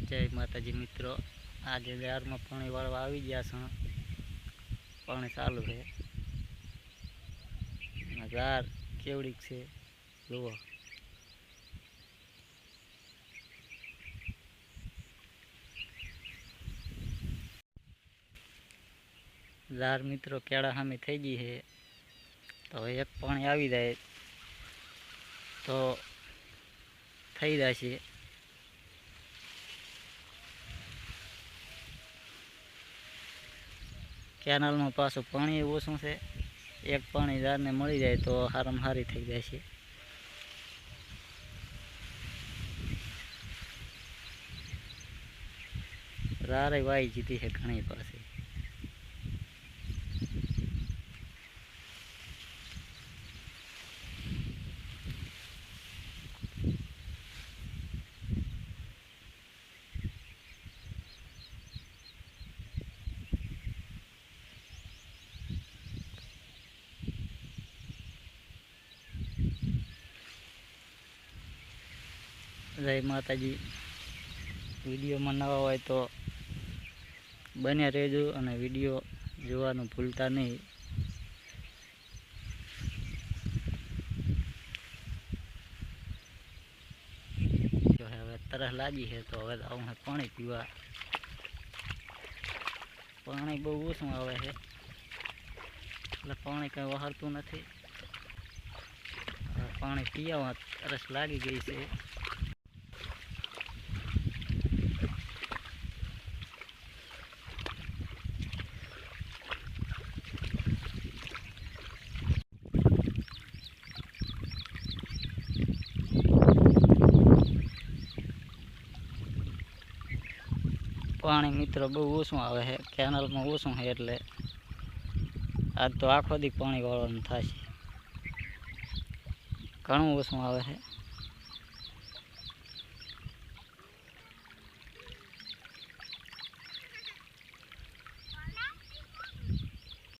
जय माताजी मित्रों, आज जार में पानी वाळवा आई गया छे। पानी चालू है। जार केवड़ी छे जुओ। जार मित्रों केड़ा सामे थई गई है। तो एक पानी आवी जाए तो थई जाशे। केनाल में पाछुं पाणी ओछुं छे। एक पाणी जार ने मळी जाए तो हाराम हारी थई जाशे। रारे वाई जीती है घणी पासे। जय माताजी। विडियो में नवा होय तो बने रहेजो अने विडियो जोवानुं भूलता नहीं। जो है हवे तरह लागी है तो हवे जाऊं है पानी पीवा। पानी बहु ओछुं आवे है એટલે पानी कई वहारतुं नथी। पानी पीवा तरस लागी गई है। पानी मित्रों बहु ओछुं आवे है। केनाल में ओछुं है एटले आज तो आखो दी पानी वाळवानुं थशे। घणुं ओछुं आवे है।